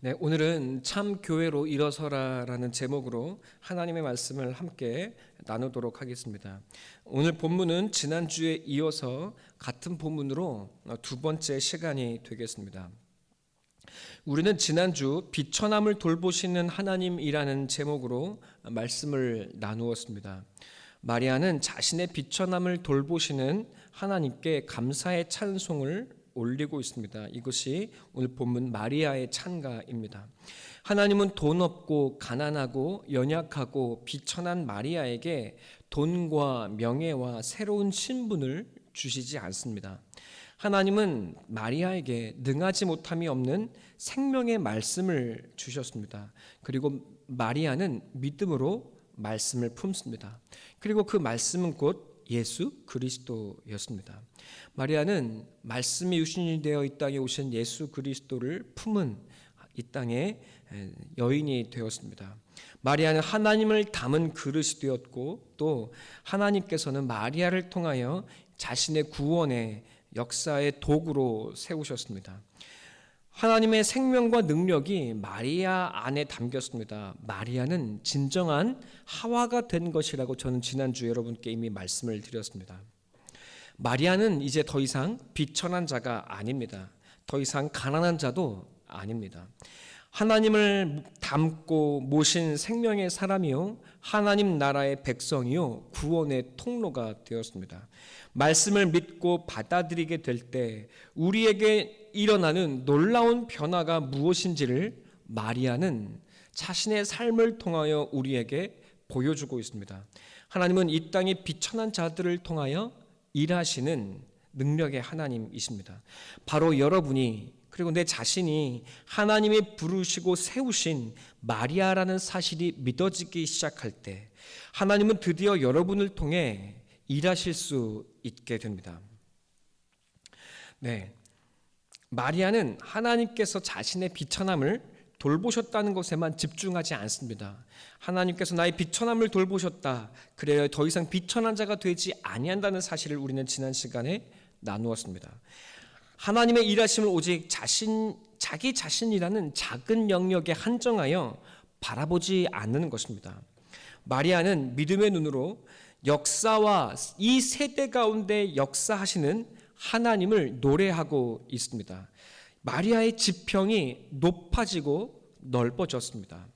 네, 오늘은 참 교회로 일어서라라는 제목으로 하나님의 말씀을 함께 나누도록 하겠습니다. 오늘 본문은 지난주에 이어서 같은 본문으로 두 번째 시간이 되겠습니다. 우리는 지난주 비천함을 돌보시는 하나님이라는 제목으로 말씀을 나누었습니다. 마리아는 자신의 비천함을 돌보시는 하나님께 감사의 찬송을 올리고 있습니다. 이것이 오늘 본문 마리아의 찬가입니다. 하나님은 돈 없고 가난하고 연약하고 비천한 마리아에게 돈과 명예와 새로운 신분을 주시지 않습니다. 하나님은 마리아에게 능하지 못함이 없는 생명의 말씀을 주셨습니다. 그리고 마리아는 믿음으로 말씀을 품습니다. 그리고 그 말씀은 곧 예수 그리스도였습니다. 마리아는 말씀이 유신이 되어 이 땅에 오신 예수 그리스도를 품은 이 땅의 여인이 되었습니다. 마리아는 하나님을 담은 그릇이 되었고 또 하나님께서는 마리아를 통하여 자신의 구원의 역사의 도구로 세우셨습니다. 하나님의 생명과 능력이 마리아 안에 담겼습니다. 마리아는 진정한 하와가 된 것이라고 저는 지난주 여러분께 이미 말씀을 드렸습니다. 마리아는 이제 더 이상 비천한 자가 아닙니다. 더 이상 가난한 자도 아닙니다. 하나님을 담고 모신 생명의 사람이요 하나님 나라의 백성이요 구원의 통로가 되었습니다. 말씀을 믿고 받아들이게 될 때 우리에게 일어나는 놀라운 변화가 무엇인지를 마리아는 자신의 삶을 통하여 우리에게 보여주고 있습니다. 하나님은 이 땅의 비천한 자들을 통하여 일하시는 능력의 하나님이십니다. 바로 여러분이 그리고 내 자신이 하나님이 부르시고 세우신 마리아라는 사실이 믿어지기 시작할 때 하나님은 드디어 여러분을 통해 일하실 수 있게 됩니다. 네, 마리아는 하나님께서 자신의 비천함을 돌보셨다는 것에만 집중하지 않습니다. 하나님께서 나의 비천함을 돌보셨다. 그래야 더 이상 비천한 자가 되지 아니한다는 사실을 우리는 지난 시간에 나누었습니다. 하나님의 일하심을 오직 자기 자신이라는 작은 영역에 한정하여 바라보지 않는 것입니다. 마리아는 믿음의 눈으로 역사와 이 세대 가운데 역사하시는 하나님을 노래하고 있습니다. 마리아의 지평이 높아지고 넓어졌습니다.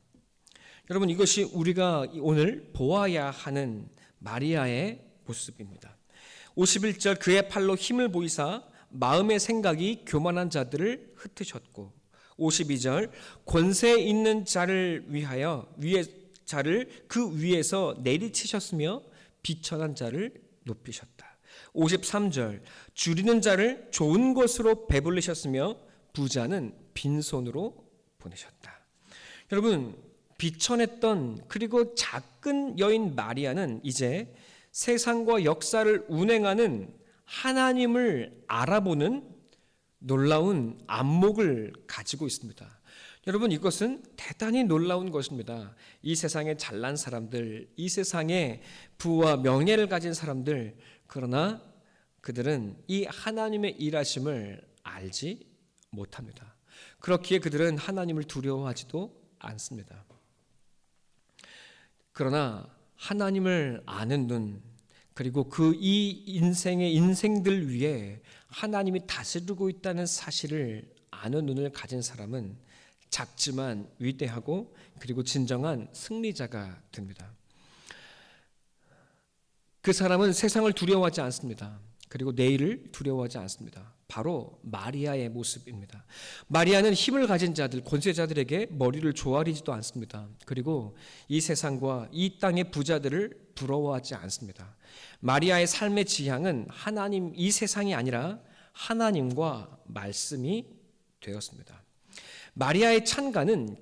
여러분, 이것이 우리가 오늘 보아야 하는 마리아의 모습입니다. 51절 그의 팔로 힘을 보이사 마음의 생각이 교만한 자들을 흩으셨고 52절 권세 있는 자를 위하여 그 위에서 내리치셨으며 비천한 자를 높이셨다. 53절 줄이는 자를 좋은 것으로 배불리셨으며 부자는 빈손으로 보내셨다. 여러분, 비천했던 그리고 작은 여인 마리아는 이제 세상과 역사를 운행하는 하나님을 알아보는 놀라운 안목을 가지고 있습니다. 여러분, 이것은 대단히 놀라운 것입니다. 이 세상에 잘난 사람들, 이 세상에 부와 명예를 가진 사람들, 그러나 그들은 이 하나님의 일하심을 알지 못합니다. 그렇기에 그들은 하나님을 두려워하지도 않습니다. 그러나 하나님을 아는 눈, 그리고 이 인생들 위에 하나님이 다스리고 있다는 사실을 아는 눈을 가진 사람은 작지만 위대하고 그리고 진정한 승리자가 됩니다. 그 사람은 세상을 두려워하지 않습니다. 그리고 내일을 두려워하지 않습니다. 바로 마리아의 모습입니다. 마리아는 힘을 가진 자들, 권세자들에게 머리를 조아리지도 않습니다. 그리고 이 세상과 이 땅의 부자들을 부러워하지 않습니다. 마리아의 삶의 지향은 하나님, 이 세상이 아니라 하나님과 말씀이 되었습니다. 마리아의 찬가는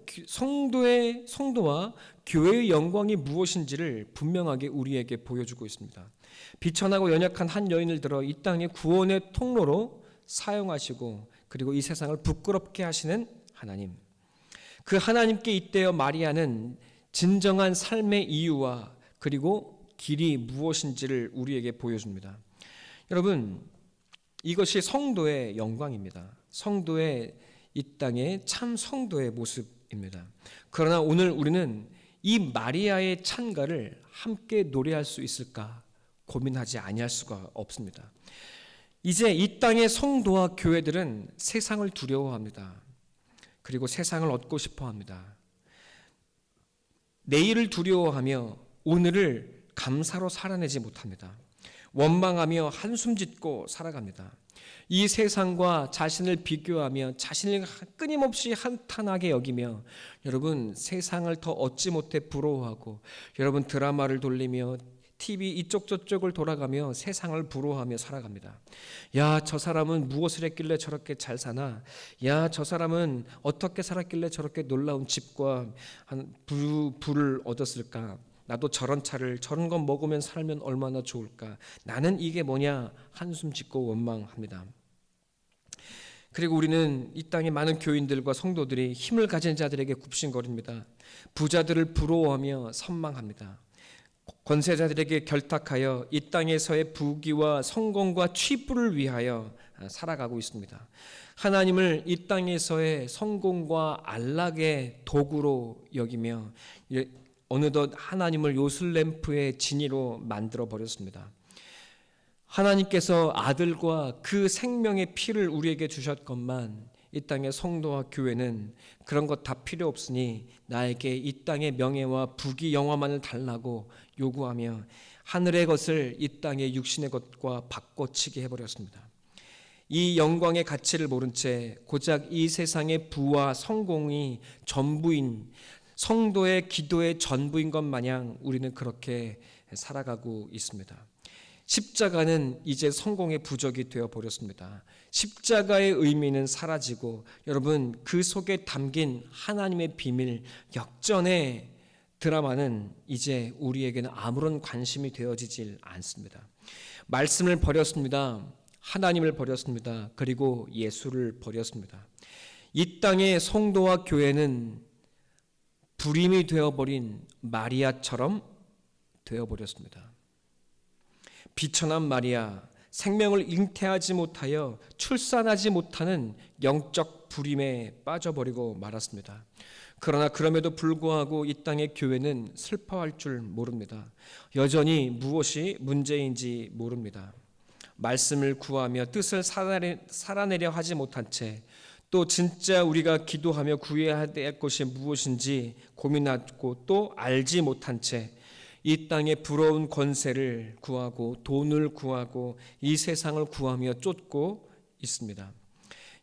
성도와 교회의 영광이 무엇인지를 분명하게 우리에게 보여주고 있습니다. 비천하고 연약한 한 여인을 들어 이 땅의 구원의 통로로 사용하시고 그리고 이 세상을 부끄럽게 하시는 하나님. 그 하나님께 잇대어 마리아는 진정한 삶의 이유와 그리고 길이 무엇인지를 우리에게 보여줍니다. 여러분, 이것이 성도의 영광입니다. 성도의 이 땅의 참 성도의 모습입니다. 그러나 오늘 우리는 이 마리아의 찬가를 함께 노래할 수 있을까 고민하지 아니할 수가 없습니다. 이제 이 땅의 성도와 교회들은 세상을 두려워합니다. 그리고 세상을 얻고 싶어합니다. 내일을 두려워하며 오늘을 감사로 살아내지 못합니다. 원망하며 한숨 짓고 살아갑니다. 이 세상과 자신을 비교하며 자신을 끊임없이 한탄하게 여기며 여러분 세상을 더 얻지 못해 부러워하고 여러분 드라마를 돌리며 TV 이쪽 저쪽을 돌아가며 세상을 부러워하며 살아갑니다. 야, 저 사람은 무엇을 했길래 저렇게 잘 사나? 야, 저 사람은 어떻게 살았길래 저렇게 놀라운 집과 부를 얻었을까? 나도 저런 차를 저런 것 먹으면 살면 얼마나 좋을까? 나는 이게 뭐냐? 한숨 짓고 원망합니다. 그리고 우리는 이 땅의 많은 교인들과 성도들이 힘을 가진 자들에게 굽신거립니다. 부자들을 부러워하며 선망합니다. 권세자들에게 결탁하여 이 땅에서의 부귀와 성공과 취부를 위하여 살아가고 있습니다. 하나님을 이 땅에서의 성공과 안락의 도구로 여기며 어느덧 하나님을 요술램프의 진이로 만들어 버렸습니다. 하나님께서 아들과 그 생명의 피를 우리에게 주셨건만 이 땅의 성도와 교회는 그런 것 다 필요 없으니 나에게 이 땅의 명예와 부귀 영화만을 달라고 요구하며 하늘의 것을 이 땅의 육신의 것과 바꿔치기 해버렸습니다. 이 영광의 가치를 모른 채 고작 이 세상의 부와 성공이 전부인 성도의 기도의 전부인 것 마냥 우리는 그렇게 살아가고 있습니다. 십자가는 이제 성공의 부적이 되어버렸습니다. 십자가의 의미는 사라지고 여러분 그 속에 담긴 하나님의 비밀 역전의 드라마는 이제 우리에게는 아무런 관심이 되어지질 않습니다. 말씀을 버렸습니다. 하나님을 버렸습니다. 그리고 예수를 버렸습니다. 이 땅의 성도와 교회는 불임이 되어버린 마리아처럼 되어버렸습니다. 비천한 마리아, 생명을 잉태하지 못하여 출산하지 못하는 영적 불임에 빠져버리고 말았습니다. 그러나 그럼에도 불구하고 이 땅의 교회는 슬퍼할 줄 모릅니다. 여전히 무엇이 문제인지 모릅니다. 말씀을 구하며 뜻을 살아내려 하지 못한 채 또 진짜 우리가 기도하며 구해야 될 것이 무엇인지 고민하고 또 알지 못한 채 이 땅의 부러운 권세를 구하고 돈을 구하고 이 세상을 구하며 쫓고 있습니다.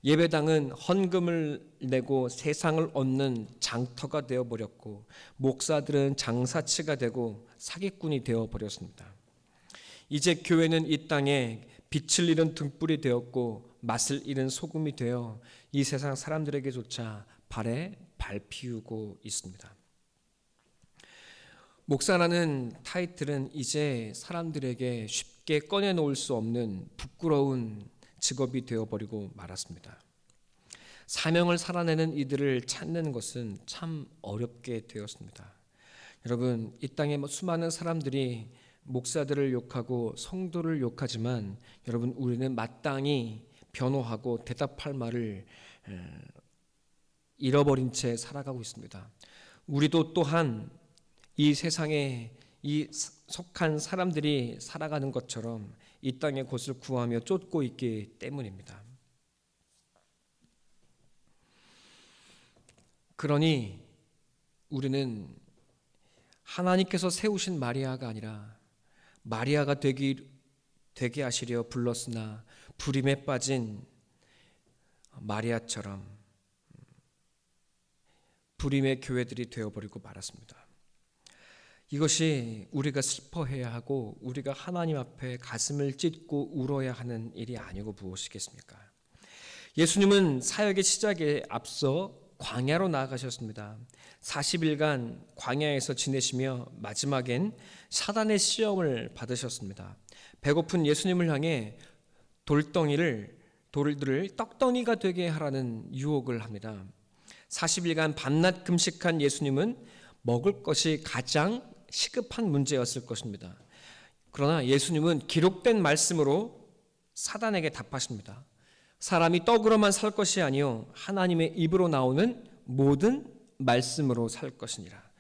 예배당은 헌금을 내고 세상을 얻는 장터가 되어버렸고 목사들은 장사치가 되고 사기꾼이 되어버렸습니다. 이제 교회는 이 땅에 빛을 잃은 등불이 되었고 맛을 잃은 소금이 되어 이 세상 사람들에게조차 발에 밟히우고 있습니다. 목사라는 타이틀은 이제 사람들에게 쉽게 꺼내놓을 수 없는 부끄러운 직업이 되어버리고 말았습니다. 사명을 살아내는 이들을 찾는 것은 참 어렵게 되었습니다. 여러분, 이 땅에 수많은 사람들이 목사들을 욕하고 성도를 욕하지만 여러분 우리는 마땅히 변호하고 대답할 말을 잃어버린 채 살아가고 있습니다. 우리도 또한 이 세상에 이 속한 사람들이 살아가는 것처럼 이 땅의 곳을 구하며 쫓고 있기 때문입니다. 그러니 우리는 하나님께서 세우신 마리아가 아니라 마리아가 되게 하시려 불렀으나 불임에 빠진 마리아처럼 불임의 교회들이 되어버리고 말았습니다. 이것이 우리가 슬퍼해야 하고 우리가 하나님 앞에 가슴을 찢고 울어야 하는 일이 아니고 무엇이겠습니까? 예수님은 사역의 시작에 앞서 광야로 나아가셨습니다. 40일간 광야에서 지내시며 마지막엔 사단의 시험을 받으셨습니다. 배고픈 예수님을 향해 돌들을 떡덩이가 되게 하라는 유혹을 합니다. 40일간 밤낮 금식한 예수님은 먹을 것이 가장 시급한 문제였을 것입니다. 그러나 예수님은 기록된 말씀으로 사단에게 답하십니다. 사람이 떡으로만 살 것이 아니요 하나님의 입으로 나오는 모든 말씀으로 살 것이니라.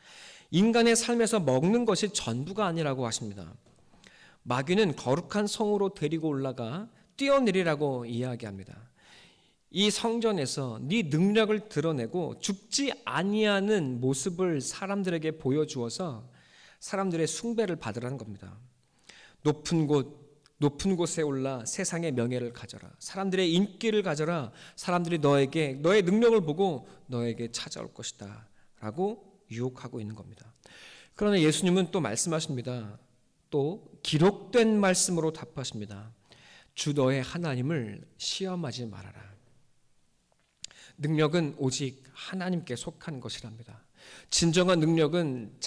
인간의 삶에서 먹는 것이 전부가 아니라고 하십니다. 마귀는 거룩한 성으로 데리고 올라가 뛰어내리라고 이야기합니다. 이 성전에서 네 능력을 드러내고 죽지 아니하는 모습을 사람들에게 보여주어서 사람들의 숭배를 받으라는 겁니다. 높은 곳에 올라 세상의 명예를 가져라. 사람들의 인기를 가져라. 사람들이 너의 능력을 보고 너에게 찾아올 것이다 라고 유혹하고 있는 겁니다. 그러나 예수님은 또 말씀하십니다. 또 기록된 말씀으로 답하십니다. 주 너의 하나님을 시험하지 말아라. 능력은 오직 하나님께 속한 것이랍니다. 진정한 능력은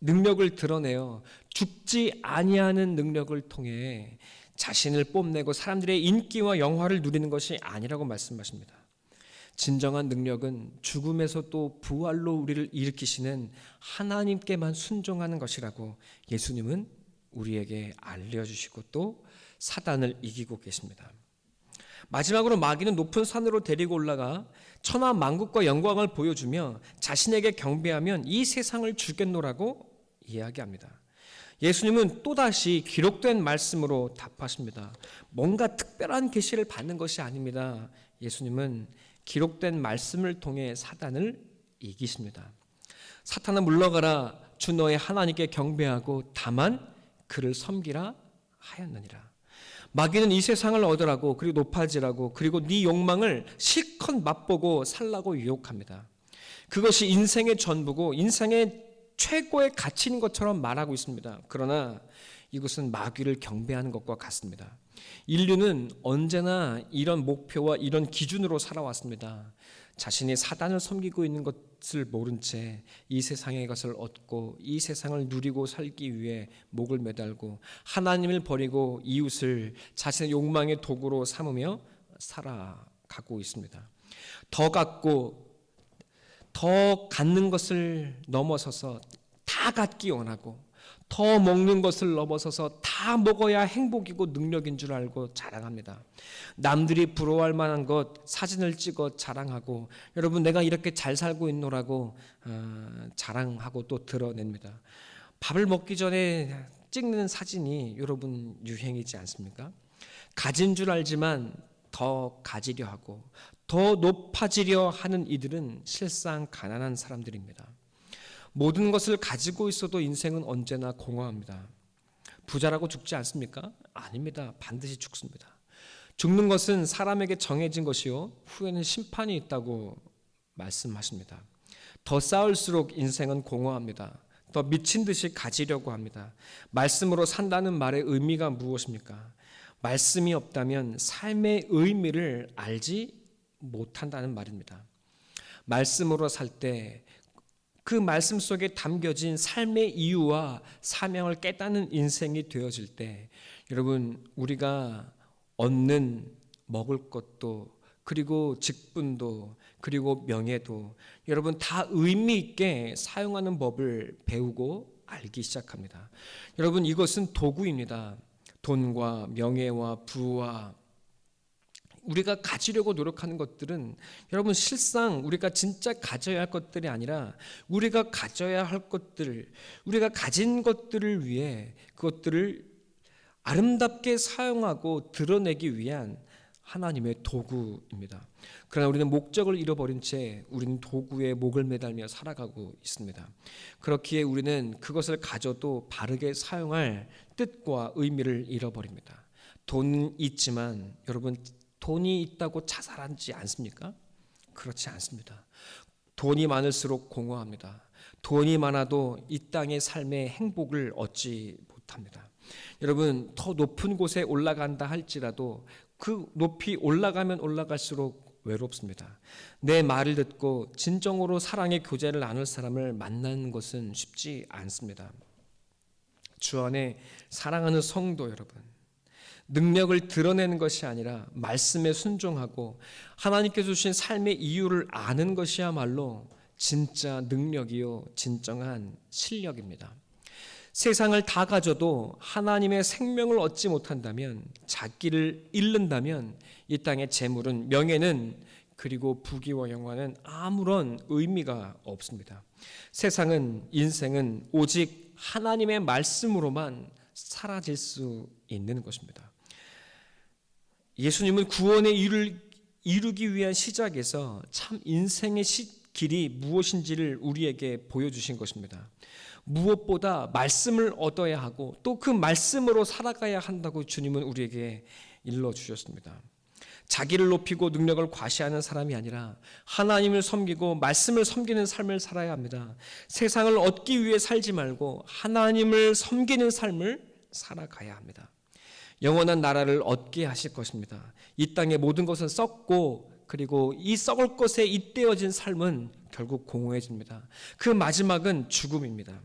능력을 드러내어 죽지 아니하는 능력을 통해 자신을 뽐내고 사람들의 인기와 영화를 누리는 것이 아니라고 말씀하십니다. 진정한 능력은 죽음에서 또 부활로 우리를 일으키시는 하나님께만 순종하는 것이라고 예수님은 우리에게 알려주시고 또 사단을 이기고 계십니다. 마지막으로 마귀는 높은 산으로 데리고 올라가 천하 만국과 영광을 보여주며 자신에게 경배하면 이 세상을 주겠노라고 이야기합니다. 예수님은 또다시 기록된 말씀으로 답하십니다. 뭔가 특별한 계시를 받는 것이 아닙니다. 예수님은 기록된 말씀을 통해 사단을 이기십니다. 사탄아 물러가라. 주 너의 하나님께 경배하고 다만 그를 섬기라 하였느니라. 마귀는 이 세상을 얻으라고 그리고 높아지라고 그리고 네 욕망을 실컷 맛보고 살라고 유혹합니다. 그것이 인생의 전부고 인생의 최고의 가치인 것처럼 말하고 있습니다. 그러나 이것은 마귀를 경배하는 것과 같습니다. 인류는 언제나 이런 목표와 이런 기준으로 살아왔습니다. 자신이 사단을 섬기고 있는 것을 모른 채 이 세상의 것을 얻고 이 세상을 누리고 살기 위해 목을 매달고 하나님을 버리고 이웃을 자신의 욕망의 도구로 삼으며 살아가고 있습니다. 더 갖는 것을 넘어서서 다 갖기 원하고 더 먹는 것을 넘어서서 다 먹어야 행복이고 능력인 줄 알고 자랑합니다. 남들이 부러워할 만한 것 사진을 찍어 자랑하고 여러분 내가 이렇게 잘 살고 있노라고 자랑하고 또 드러냅니다. 밥을 먹기 전에 찍는 사진이 여러분 유행이지 않습니까? 가진 줄 알지만 더 가지려 하고 더 높아지려 하는 이들은 실상 가난한 사람들입니다. 모든 것을 가지고 있어도 인생은 언제나 공허합니다. 부자라고 죽지 않습니까? 아닙니다. 반드시 죽습니다. 죽는 것은 사람에게 정해진 것이요 후에는 심판이 있다고 말씀하십니다. 더 쌓을수록 인생은 공허합니다. 더 미친 듯이 가지려고 합니다. 말씀으로 산다는 말의 의미가 무엇입니까? 말씀이 없다면 삶의 의미를 알지 못한다는 말입니다. 말씀으로 살 때 그 말씀 속에 담겨진 삶의 이유와 사명을 깨닫는 인생이 되어질 때 여러분 우리가 얻는 먹을 것도 그리고 직분도 그리고 명예도 여러분 다 의미 있게 사용하는 법을 배우고 알기 시작합니다. 여러분 이것은 도구입니다. 돈과 명예와 부와 우리가 가지려고 노력하는 것들은 여러분 실상 우리가 진짜 가져야 할 것들이 아니라 우리가 가져야 할 것들, 우리가 가진 것들을 위해 그것들을 아름답게 사용하고 드러내기 위한 하나님의 도구입니다. 그러나 우리는 목적을 잃어버린 채 우리는 도구에 목을 매달며 살아가고 있습니다. 그렇기에 우리는 그것을 가져도 바르게 사용할 뜻과 의미를 잃어버립니다. 돈 있지만 여러분 돈이 있다고 자살하지 않습니까? 그렇지 않습니다. 돈이 많을수록 공허합니다. 돈이 많아도 이 땅의 삶의 행복을 얻지 못합니다. 여러분 더 높은 곳에 올라간다 할지라도 그 높이 올라가면 올라갈수록 외롭습니다. 내 말을 듣고 진정으로 사랑의 교제를 나눌 사람을 만나는 것은 쉽지 않습니다. 주 안에 사랑하는 성도 여러분, 능력을 드러내는 것이 아니라 말씀에 순종하고 하나님께서 주신 삶의 이유를 아는 것이야말로 진짜 능력이요 진정한 실력입니다. 세상을 다 가져도 하나님의 생명을 얻지 못한다면, 자기를 잃는다면 이 땅의 재물은, 명예는, 그리고 부귀와 영화는 아무런 의미가 없습니다. 세상은, 인생은 오직 하나님의 말씀으로만 사라질 수 있는 것입니다. 예수님은 구원의 일을 이루기 위한 시작에서 참 인생의 길이 무엇인지를 우리에게 보여주신 것입니다. 무엇보다 말씀을 얻어야 하고 또 그 말씀으로 살아가야 한다고 주님은 우리에게 일러주셨습니다. 자기를 높이고 능력을 과시하는 사람이 아니라 하나님을 섬기고 말씀을 섬기는 삶을 살아야 합니다. 세상을 얻기 위해 살지 말고 하나님을 섬기는 삶을 살아가야 합니다. 영원한 나라를 얻게 하실 것입니다. 이 땅의 모든 것은 썩고, 그리고 이 썩을 것에 잇대어진 삶은 결국 공허해집니다. 그 마지막은 죽음입니다.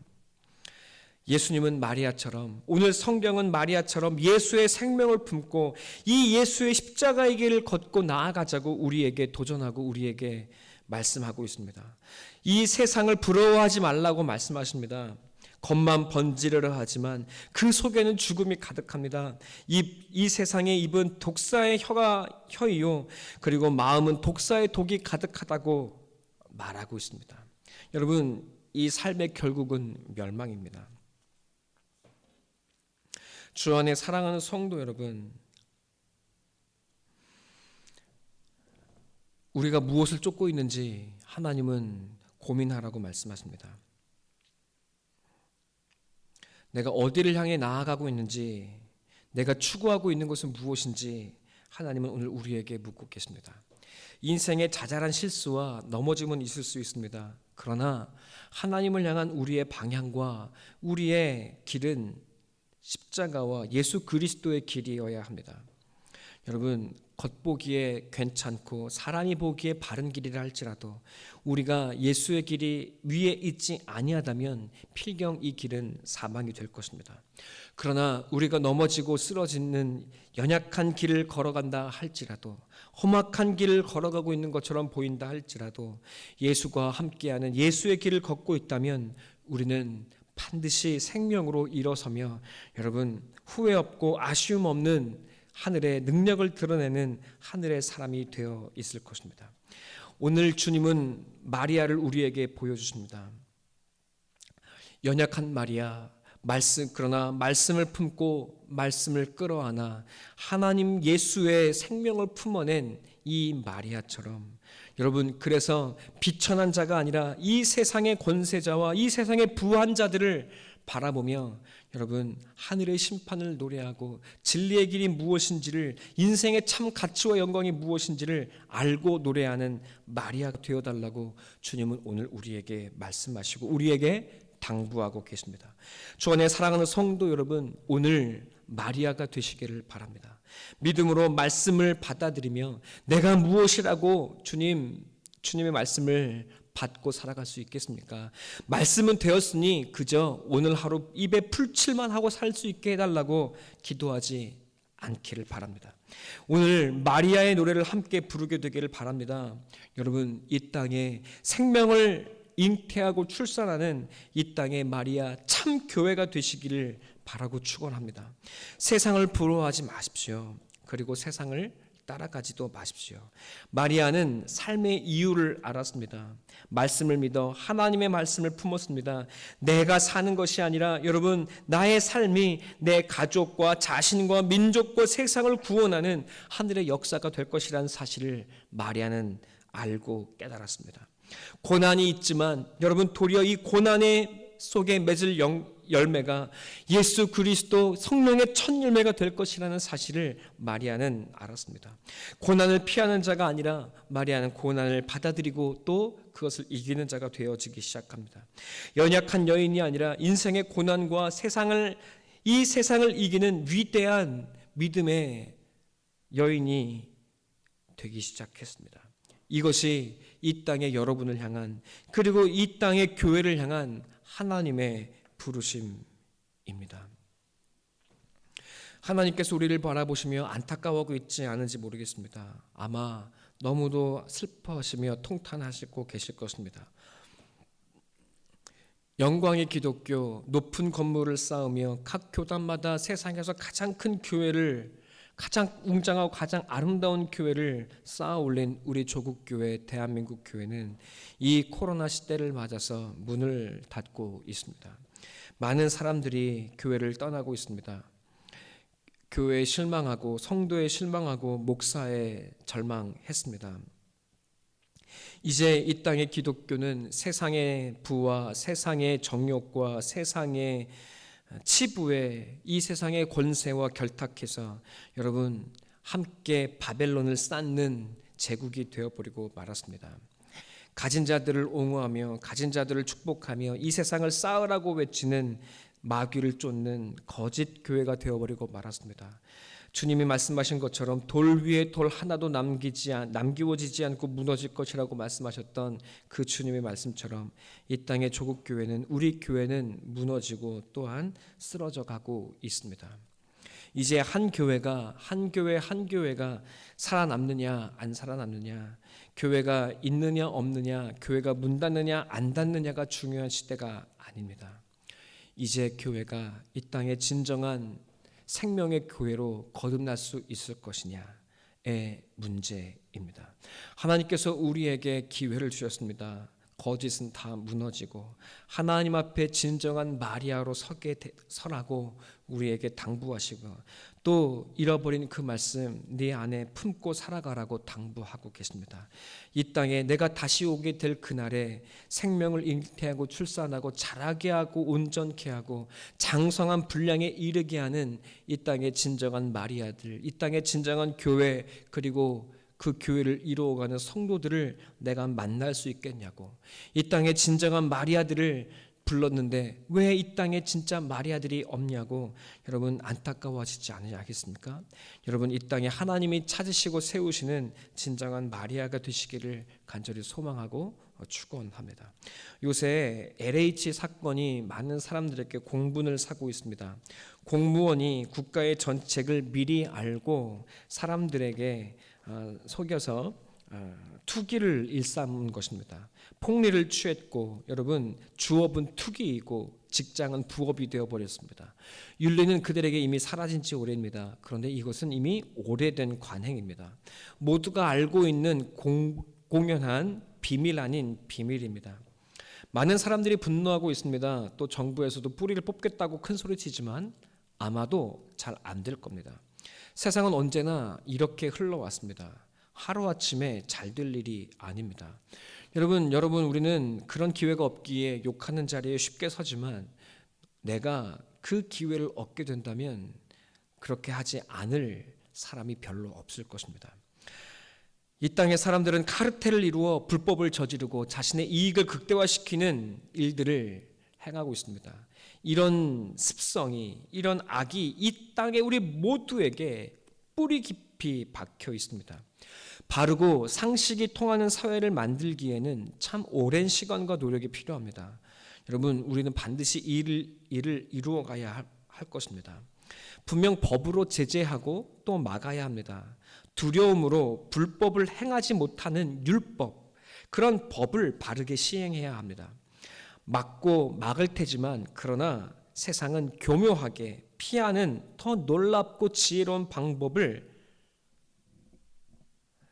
예수님은 마리아처럼, 오늘 성경은 마리아처럼 예수의 생명을 품고 이 예수의 십자가의 길을 걷고 나아가자고 우리에게 도전하고 우리에게 말씀하고 있습니다. 이 세상을 부러워하지 말라고 말씀하십니다. 겉만 번지르르 하지만 그 속에는 죽음이 가득합니다. 이 세상에 입은 독사의 혀이요, 그리고 마음은 독사의 독이 가득하다고 말하고 있습니다. 여러분, 이 삶의 결국은 멸망입니다. 주 안에 사랑하는 성도 여러분, 우리가 무엇을 쫓고 있는지 하나님은 고민하라고 말씀하십니다. 내가 어디를 향해 나아가고 있는지, 내가 추구하고 있는 것은 무엇인지 하나님은 오늘 우리에게 묻고 계십니다. 인생의 자잘한 실수와 넘어짐은 있을 수 있습니다. 그러나 하나님을 향한 우리의 방향과 우리의 길은 십자가와 예수 그리스도의 길이어야 합니다. 여러분, 겉보기에 괜찮고 사람이 보기에 바른 길이라 할지라도 우리가 예수의 길이 위에 있지 아니하다면 필경 이 길은 사망이 될 것입니다. 그러나 우리가 넘어지고 쓰러지는 연약한 길을 걸어간다 할지라도, 험악한 길을 걸어가고 있는 것처럼 보인다 할지라도 예수가 함께하는 예수의 길을 걷고 있다면 우리는 반드시 생명으로 일어서며, 여러분, 후회 없고 아쉬움 없는 하늘의 능력을 드러내는 하늘의 사람이 되어 있을 것입니다. 오늘 주님은 마리아를 우리에게 보여주십니다. 연약한 마리아, 그러나 말씀을 품고 말씀을 끌어안아 하나님 예수의 생명을 품어낸 이 마리아처럼, 여러분, 그래서 비천한 자가 아니라 이 세상의 권세자와 이 세상의 부한 자들을 바라보며 여러분, 하늘의 심판을 노래하고 진리의 길이 무엇인지를, 인생의 참 가치와 영광이 무엇인지를 알고 노래하는 마리아가 되어달라고 주님은 오늘 우리에게 말씀하시고 우리에게 당부하고 계십니다. 주 안에 사랑하는 성도 여러분, 오늘 마리아가 되시기를 바랍니다. 믿음으로 말씀을 받아들이며 내가 무엇이라고 주님의 말씀을 받고 살아갈 수 있겠습니까? 말씀은 되었으니 그저 오늘 하루 입에 풀칠만 하고 살 수 있게 해달라고 기도하지 않기를 바랍니다. 오늘 마리아의 노래를 함께 부르게 되기를 바랍니다. 여러분, 이 땅에 생명을 잉태하고 출산하는 이 땅의 마리아 참 교회가 되시기를 바라고 축원합니다. 세상을 부러워하지 마십시오. 그리고 세상을 따라가지도 마십시오. 마리아는 삶의 이유를 알았습니다. 말씀을 믿어 하나님의 말씀을 품었습니다. 내가 사는 것이 아니라 여러분, 나의 삶이 내 가족과 자신과 민족과 세상을 구원하는 하늘의 역사가 될 것이라는 사실을 마리아는 알고 깨달았습니다. 고난이 있지만 여러분, 도리어 이 고난의 속에 맺을 열매가 예수 그리스도 성령의 첫 열매가 될 것이라는 사실을 마리아는 알았습니다. 고난을 피하는 자가 아니라 마리아는 고난을 받아들이고 또 그것을 이기는 자가 되어지기 시작합니다. 연약한 여인이 아니라 인생의 고난과 이 세상을 이기는 위대한 믿음의 여인이 되기 시작했습니다. 이것이 이 땅의 여러분을 향한, 그리고 이 땅의 교회를 향한 하나님의 부르심입니다. 하나님께서 우리를 바라보시며 안타까워하고 있지 않은지 모르겠습니다. 아마 너무도 슬퍼하시며 통탄하시고 계실 것입니다. 영광의 기독교, 높은 건물을 쌓으며 각 교단마다 세상에서 가장 큰 교회를, 가장 웅장하고 가장 아름다운 교회를 쌓아 올린 우리 조국 교회, 대한민국 교회는 이 코로나 시대를 맞아서 문을 닫고 있습니다. 많은 사람들이 교회를 떠나고 있습니다. 교회에 실망하고 성도에 실망하고 목사에 절망했습니다. 이제 이 땅의 기독교는 세상의 부와 세상의 정욕과 세상의 치부에 이 세상의 권세와 결탁해서 여러분 함께 바벨론을 쌓는 제국이 되어버리고 말았습니다. 가진 자들을 옹호하며 가진 자들을 축복하며 이 세상을 쌓으라고 외치는 마귀를 쫓는 거짓 교회가 되어버리고 말았습니다. 주님이 말씀하신 것처럼 돌 위에 돌 하나도 남기워지지 않고 무너질 것이라고 말씀하셨던 그 주님의 말씀처럼 이 땅의 조국 교회는, 우리 교회는 무너지고 또한 쓰러져 가고 있습니다. 이제 한 교회가 살아남느냐 안 살아남느냐, 교회가 있느냐 없느냐, 교회가 문 닫느냐 안 닫느냐가 중요한 시대가 아닙니다. 이제 교회가 이 땅의 진정한 생명의 교회로 거듭날 수 있을 것이냐의 문제입니다. 하나님께서 우리에게 기회를 주셨습니다. 거짓은 다 무너지고 하나님 앞에 진정한 마리아로 서라고 우리에게 당부하시고 또 잃어버린 그 말씀 네 안에 품고 살아가라고 당부하고 계십니다. 이 땅에 내가 다시 오게 될 그날에 생명을 잉태하고 출산하고 자라게 하고 온전케 하고 장성한 분량에 이르게 하는 이 땅의 진정한 마리아들, 이 땅의 진정한 교회, 그리고 그 교회를 이루어가는 성도들을 내가 만날 수 있겠냐고. 이 땅에 진정한 마리아들을 불렀는데 왜 이 땅에 진짜 마리아들이 없냐고 여러분 안타까워하시지 않으시겠습니까? 여러분 이 땅에 하나님이 찾으시고 세우시는 진정한 마리아가 되시기를 간절히 소망하고 축원합니다. 요새 LH 사건이 많은 사람들에게 공분을 사고 있습니다. 공무원이 국가의 정책을 미리 알고 사람들에게 속여서 투기를 일삼은 것입니다. 폭리를 취했고 여러분 주업은 투기이고 직장은 부업이 되어버렸습니다. 윤리는 그들에게 이미 사라진 지 오래입니다. 그런데 이것은 이미 오래된 관행입니다. 모두가 알고 있는 공연한 비밀 아닌 비밀입니다. 많은 사람들이 분노하고 있습니다. 또 정부에서도 뿌리를 뽑겠다고 큰 소리치지만 아마도 잘 안 될 겁니다. 세상은 언제나 이렇게 흘러왔습니다. 하루아침에 잘 될 일이 아닙니다. 여러분 우리는 그런 기회가 없기에 욕하는 자리에 쉽게 서지만 내가 그 기회를 얻게 된다면 그렇게 하지 않을 사람이 별로 없을 것입니다. 이 땅의 사람들은 카르텔을 이루어 불법을 저지르고 자신의 이익을 극대화시키는 일들을 행하고 있습니다. 이런 습성이, 이런 악이 이 땅에 우리 모두에게 뿌리 깊이 박혀 있습니다. 바르고 상식이 통하는 사회를 만들기에는 참 오랜 시간과 노력이 필요합니다. 여러분 우리는 반드시 일을 이루어 가야 할 것입니다. 분명 법으로 제재하고 또 막아야 합니다. 두려움으로 불법을 행하지 못하는 율법, 그런 법을 바르게 시행해야 합니다. 막고 막을 테지만 그러나 세상은 교묘하게 피하는 더 놀랍고 지혜로운 방법을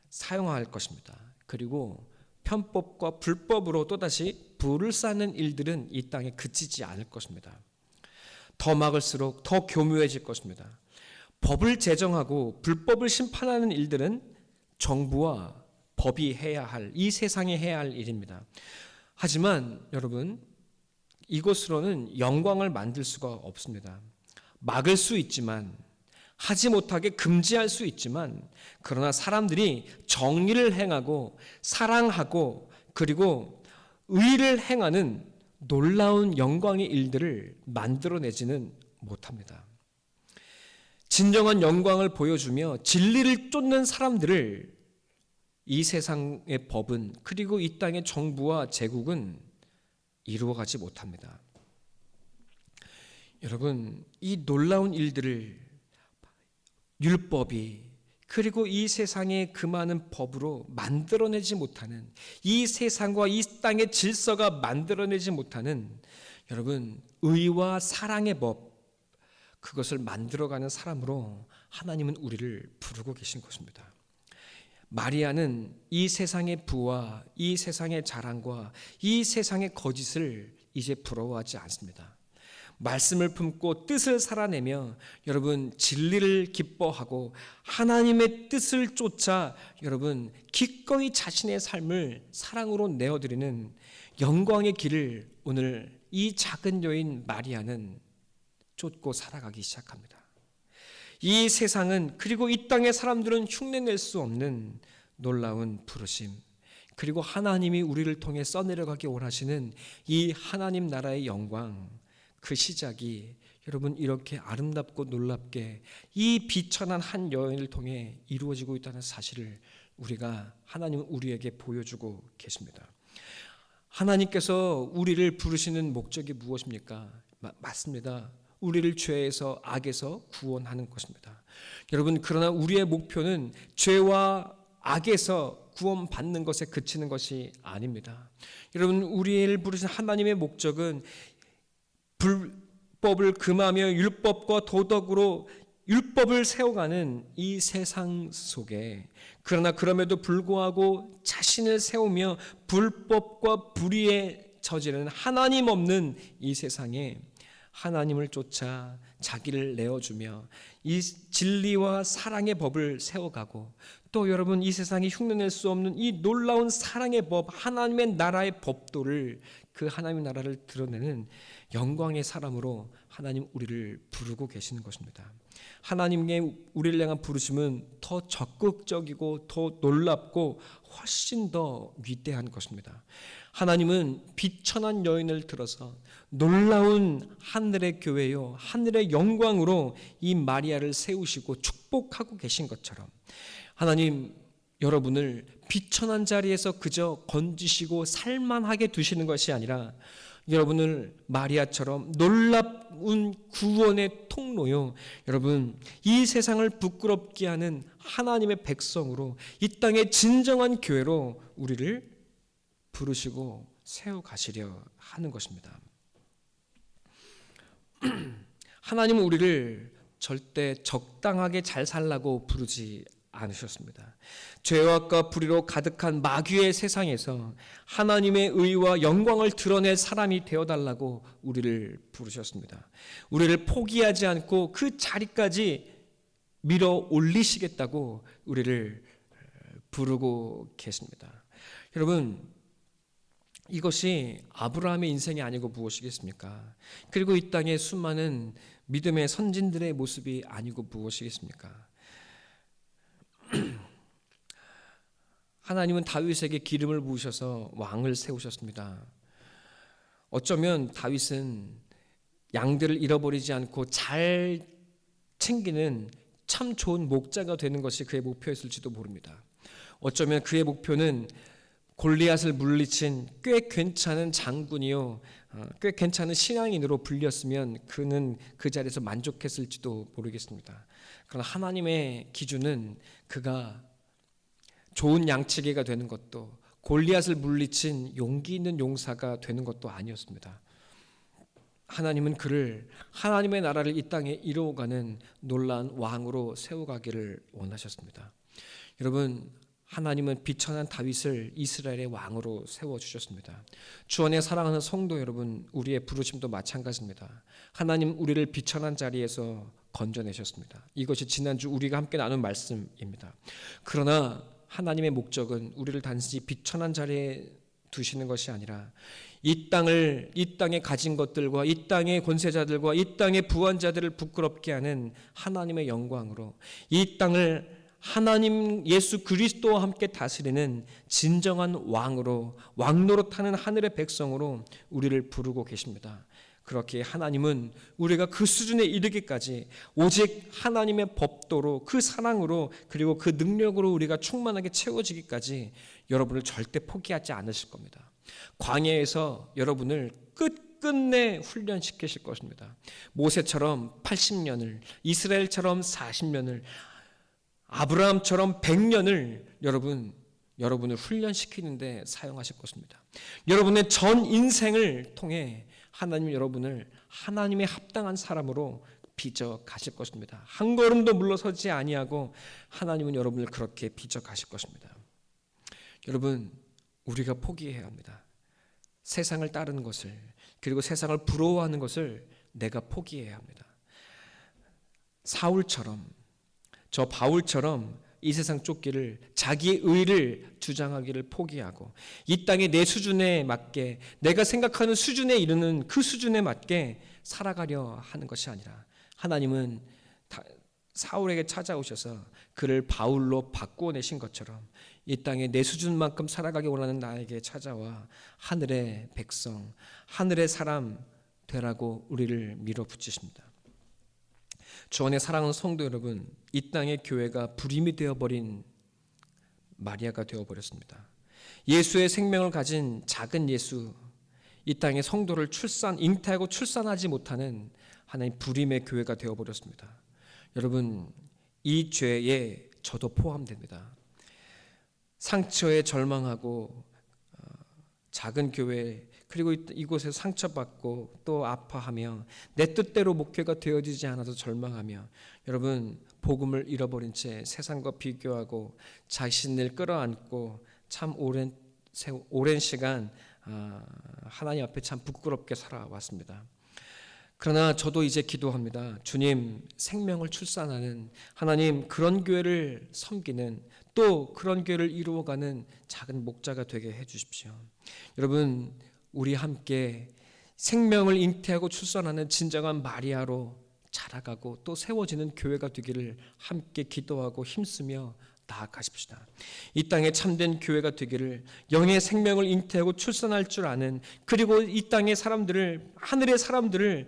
사용할 것입니다. 그리고 편법과 불법으로 또다시 불을 쌓는 일들은 이 땅에 그치지 않을 것입니다. 더 막을수록 더 교묘해질 것입니다. 법을 제정하고 불법을 심판하는 일들은 정부와 법이 해야 할, 이 세상이 해야 할 일입니다. 하지만 여러분 이것으로는 영광을 만들 수가 없습니다. 막을 수 있지만, 하지 못하게 금지할 수 있지만, 그러나 사람들이 정의를 행하고 사랑하고 그리고 의를 행하는 놀라운 영광의 일들을 만들어내지는 못합니다. 진정한 영광을 보여주며 진리를 쫓는 사람들을 이 세상의 법은, 그리고 이 땅의 정부와 제국은 이루어가지 못합니다. 여러분 이 놀라운 일들을 율법이, 그리고 이 세상의 그 많은 법으로 만들어내지 못하는, 이 세상과 이 땅의 질서가 만들어내지 못하는, 여러분, 의와 사랑의 법, 그것을 만들어가는 사람으로 하나님은 우리를 부르고 계신 것입니다. 마리아는 이 세상의 부와 이 세상의 자랑과 이 세상의 거짓을 이제 부러워하지 않습니다. 말씀을 품고 뜻을 살아내며 여러분 진리를 기뻐하고 하나님의 뜻을 쫓아 여러분 기꺼이 자신의 삶을 사랑으로 내어드리는 영광의 길을 오늘 이 작은 여인 마리아는 쫓고 살아가기 시작합니다. 이 세상은 그리고 이 땅의 사람들은 흉내낼 수 없는 놀라운 부르심, 그리고 하나님이 우리를 통해 써내려가기 원하시는 이 하나님 나라의 영광, 그 시작이 여러분 이렇게 아름답고 놀랍게 이 비천한 한 여인을 통해 이루어지고 있다는 사실을 우리가 하나님은 우리에게 보여주고 계십니다. 하나님께서 우리를 부르시는 목적이 무엇입니까? 맞습니다. 우리를 죄에서 악에서 구원하는 것입니다. 여러분, 그러나 우리의 목표는 죄와 악에서 구원받는 것에 그치는 것이 아닙니다. 여러분, 우리를 부르신 하나님의 목적은 불법을 금하며 율법과 도덕으로 율법을 세워가는 이 세상 속에, 그러나 그럼에도 불구하고 자신을 세우며 불법과 불의에 저지르는 하나님 없는 이 세상에 하나님을 쫓아 자기를 내어주며 이 진리와 사랑의 법을 세워가고, 또 여러분 이 세상이 흉내낼 수 없는 이 놀라운 사랑의 법, 하나님의 나라의 법도를, 그 하나님의 나라를 드러내는 영광의 사람으로 하나님 우리를 부르고 계시는 것입니다. 하나님의 우리를 향한 부르심은 더 적극적이고 더 놀랍고 훨씬 더 위대한 것입니다. 하나님은 비천한 여인을 들어서 놀라운 하늘의 교회요, 하늘의 영광으로 이 마리아를 세우시고 축복하고 계신 것처럼 하나님 여러분을 비천한 자리에서 그저 건지시고 살만하게 두시는 것이 아니라 여러분을 마리아처럼 놀라운 구원의 통로요, 여러분 이 세상을 부끄럽게 하는 하나님의 백성으로, 이 땅의 진정한 교회로 우리를 부르시고 세워가시려 하는 것입니다. 하나님은 우리를 절대 적당하게 잘 살라고 부르지 않으셨습니다. 죄악과 불의로 가득한 마귀의 세상에서 하나님의 의와 영광을 드러낼 사람이 되어달라고 우리를 부르셨습니다. 우리를 포기하지 않고 그 자리까지 밀어 올리시겠다고 우리를 부르고 계십니다. 여러분, 이것이 아브라함의 인생이 아니고 무엇이겠습니까? 그리고 이 땅의 수많은 믿음의 선진들의 모습이 아니고 무엇이겠습니까? 하나님은 다윗에게 기름을 부으셔서 왕을 세우셨습니다. 어쩌면 다윗은 양들을 잃어버리지 않고 잘 챙기는 참 좋은 목자가 되는 것이 그의 목표였을지도 모릅니다. 어쩌면 그의 목표는 골리앗을 물리친 꽤 괜찮은 장군이요, 꽤 괜찮은 신앙인으로 불렸으면 그는 그 자리에서 만족했을지도 모르겠습니다. 그러나 하나님의 기준은 그가 좋은 양치기가 되는 것도, 골리앗을 물리친 용기 있는 용사가 되는 것도 아니었습니다. 하나님은 그를 하나님의 나라를 이 땅에 이루어가는 놀라운 왕으로 세워가기를 원하셨습니다. 여러분, 하나님은 비천한 다윗을 이스라엘의 왕으로 세워주셨습니다. 주 안에 사랑하는 성도 여러분, 우리의 부르심도 마찬가지입니다. 하나님 우리를 비천한 자리에서 건져내셨습니다. 이것이 지난주 우리가 함께 나눈 말씀입니다. 그러나 하나님의 목적은 우리를 단순히 비천한 자리에 두시는 것이 아니라 이 땅에 가진 것들과 이 땅의 권세자들과 이 땅의 부한자들을 부끄럽게 하는 하나님의 영광으로, 이 땅을 하나님 예수 그리스도와 함께 다스리는 진정한 왕으로, 왕노릇하는 하늘의 백성으로 우리를 부르고 계십니다. 그렇게 하나님은 우리가 그 수준에 이르기까지 오직 하나님의 법도로, 그 사랑으로, 그리고 그 능력으로 우리가 충만하게 채워지기까지 여러분을 절대 포기하지 않으실 겁니다. 광야에서 여러분을 끝끝내 훈련시키실 것입니다. 모세처럼 80년을, 이스라엘처럼 40년을, 아브라함처럼 100년을 여러분을 훈련시키는데 사용하실 것입니다. 여러분의 전 인생을 통해 하나님 여러분을 하나님의 합당한 사람으로 빚어 가실 것입니다. 한 걸음도 물러서지 아니하고 하나님은 여러분을 그렇게 빚어 가실 것입니다. 여러분, 우리가 포기해야 합니다. 세상을 따르는 것을, 그리고 세상을 부러워하는 것을 내가 포기해야 합니다. 사울처럼, 저 바울처럼 이 세상 쫓기를, 자기의 의를 주장하기를 포기하고 이 땅에 내 수준에 맞게, 내가 생각하는 수준에 이르는 그 수준에 맞게 살아가려 하는 것이 아니라, 하나님은 사울에게 찾아오셔서 그를 바울로 바꾸어내신 것처럼 이 땅에 내 수준만큼 살아가기 원하는 나에게 찾아와 하늘의 백성, 하늘의 사람 되라고 우리를 밀어붙이십니다. 주 안에 사랑하는 성도 여러분, 이 땅의 교회가 불임이 되어버린 마리아가 되어버렸습니다. 예수의 생명을 가진 작은 예수, 이 땅의 성도를 잉태하고 출산하지 못하는 하나님 불임의 교회가 되어버렸습니다. 여러분, 이 죄에 저도 포함됩니다. 상처에 절망하고 작은 교회, 그리고 이곳에 상처받고 또 아파하며 내 뜻대로 목회가 되어지지 않아서 절망하며, 여러분, 복음을 잃어버린 채 세상과 비교하고 자신을 끌어안고 참 오랜 시간 하나님 앞에 참 부끄럽게 살아왔습니다. 그러나 저도 이제 기도합니다. 주님, 생명을 출산하는 하나님, 그런 교회를 섬기는, 또 그런 교회를 이루어가는 작은 목자가 되게 해주십시오. 여러분, 우리 함께 생명을 잉태하고 출산하는 진정한 마리아로 자라가고 또 세워지는 교회가 되기를 함께 기도하고 힘쓰며 나아가십시다. 이 땅에 참된 교회가 되기를, 영의 생명을 잉태하고 출산할 줄 아는, 그리고 이 땅의 사람들을, 하늘의 사람들을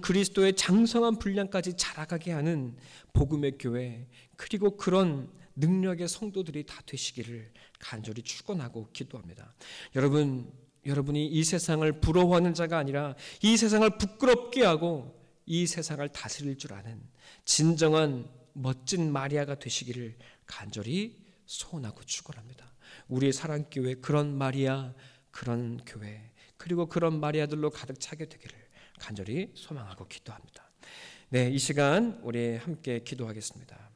그리스도의 장성한 분량까지 자라가게 하는 복음의 교회, 그리고 그런 능력의 성도들이 다 되시기를 간절히 축원하고 기도합니다. 여러분이 이 세상을 부러워하는 자가 아니라 이 세상을 부끄럽게 하고 이 세상을 다스릴 줄 아는 진정한 멋진 마리아가 되시기를 간절히 소원하고 축원합니다. 우리의 사랑교회, 그런 마리아, 그런 교회, 그리고 그런 마리아들로 가득 차게 되기를 간절히 소망하고 기도합니다. 네, 이 시간 우리 함께 기도하겠습니다.